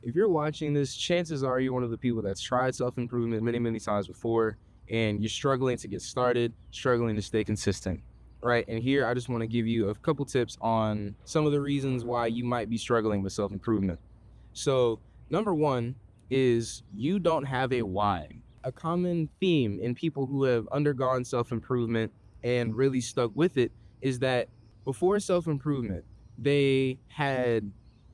if you're watching this, chances are you're one of the people that's tried self-improvement many, many times before, and you're struggling to get started, struggling to stay consistent, right? And here I just want to give you a couple tips on some of the reasons why you might be struggling with self-improvement. So number one is you don't have a why. A common theme in people who have undergone self-improvement and really stuck with it is that before self-improvement, they had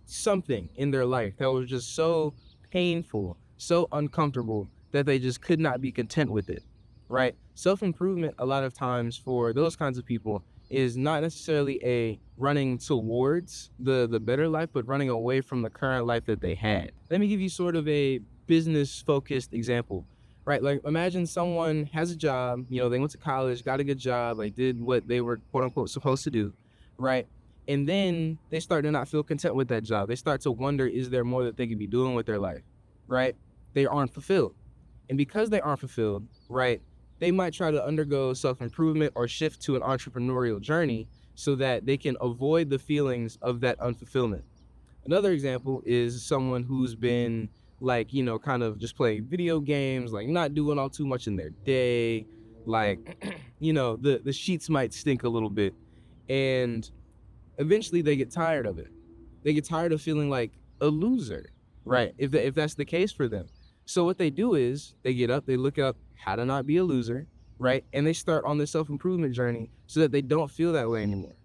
something in their life that was just so painful, so uncomfortable that they just could not be content with it, right? Self-improvement, a lot of times for those kinds of people, is not necessarily a running towards the better life, but running away from the current life that they had. Let me give you sort of a business-focused example, right? Like imagine someone has a job, they went to college, got a good job, like did what they were quote unquote supposed to do, right? And then they start to not feel content with that job. They start to wonder, is there more that they could be doing with their life, right? They aren't fulfilled. And because they aren't fulfilled, right, they might try to undergo self-improvement or shift to an entrepreneurial journey so that they can avoid the feelings of that unfulfillment. Another example is someone who's been like, kind of just playing video games, like not doing all too much in their day, like, the sheets might stink a little bit. And eventually they get tired of it. They get tired of feeling like a loser, right? If that's the case for them. So what they do is they get up, they look up how to not be a loser, right? And they start on this self-improvement journey so that they don't feel that way anymore.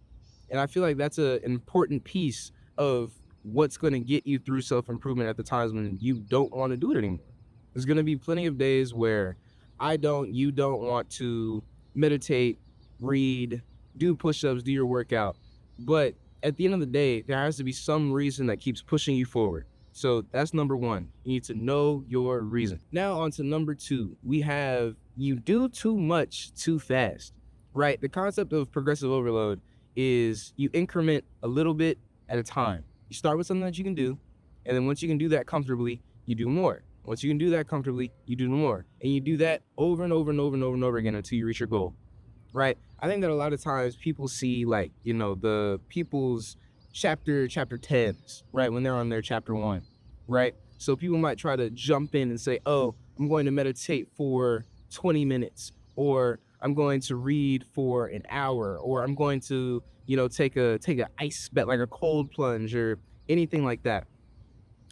And I feel like that's an important piece of what's going to get you through self-improvement at the times when you don't want to do it anymore. There's going to be plenty of days where you don't want to meditate, read, do push-ups, do your workout. But at the end of the day, there has to be some reason that keeps pushing you forward. So that's number one. You need to know your reason. Now on to number two. We have you do too much too fast, right? The concept of progressive overload is you increment a little bit at a time. You start with something that you can do, and then once you can do that comfortably, you do more. Once you can do that comfortably, you do more. And you do that over and over and over and over and over again until you reach your goal, right? I think that a lot of times people see like, the people's chapter 10s, right? When they're on their chapter 1, right? So people might try to jump in and say, oh, I'm going to meditate for 20 minutes, or I'm going to read for an hour, or I'm going to, take a ice bath, like a cold plunge or anything like that.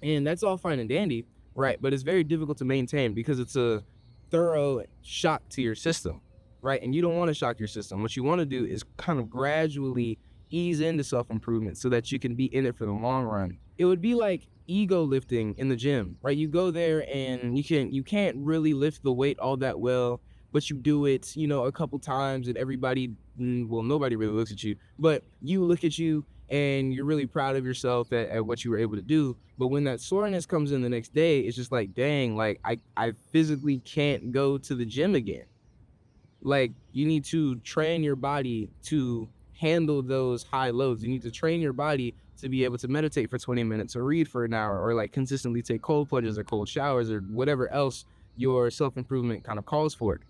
And that's all fine and dandy, right? But it's very difficult to maintain because it's a thorough shock to your system, right? And you don't want to shock your system. What you want to do is kind of gradually ease into self-improvement so that you can be in it for the long run. It would be like ego lifting in the gym, right? You go there and you can't really lift the weight all that well, but you do it, a couple times and nobody really looks at you, but you look at you and you're really proud of yourself at what you were able to do. But when that soreness comes in the next day, it's just like, dang, like I physically can't go to the gym again. Like you need to train your body to handle those high loads. You need to train your body to be able to meditate for 20 minutes or read for an hour or like consistently take cold plunges or cold showers or whatever else your self-improvement kind of calls for.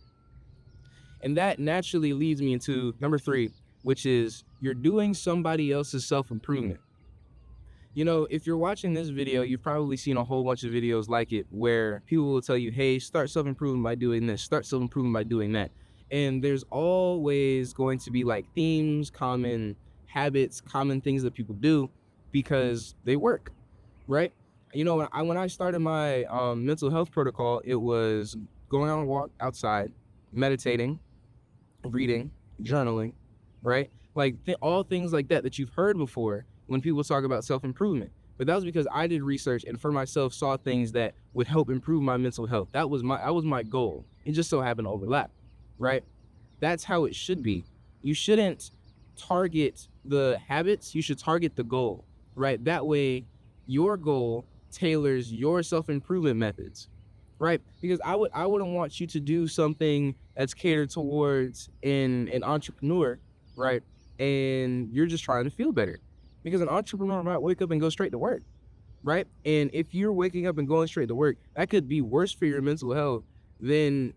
And that naturally leads me into number 3, which is you're doing somebody else's self-improvement. If you're watching this video, you've probably seen a whole bunch of videos like it where people will tell you, hey, start self-improvement by doing this, start self-improvement by doing that. And there's always going to be like themes, common habits, common things that people do because they work, right? When I started my mental health protocol, it was going on a walk outside, meditating, reading, journaling, right? Like all things like that you've heard before when people talk about self-improvement. But that was because I did research and for myself saw things that would help improve my mental health. That was my goal. It just so happened to overlap, right? That's how it should be. You shouldn't target the habits, you should target the goal, right? That way your goal tailors your self-improvement methods, right? Because I wouldn't want you to do something that's catered towards an entrepreneur, right? And you're just trying to feel better. Because an entrepreneur might wake up and go straight to work, right? And if you're waking up and going straight to work, that could be worse for your mental health than,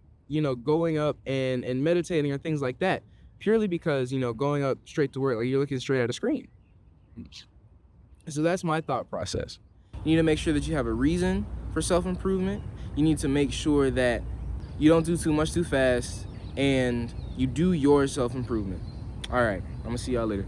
going up and meditating or things like that, purely because, going up straight to work, like you're looking straight at a screen. So that's my thought process. You need to make sure that you have a reason for self-improvement. You need to make sure that you don't do too much too fast, and you do your self-improvement. All right, I'm gonna see y'all later.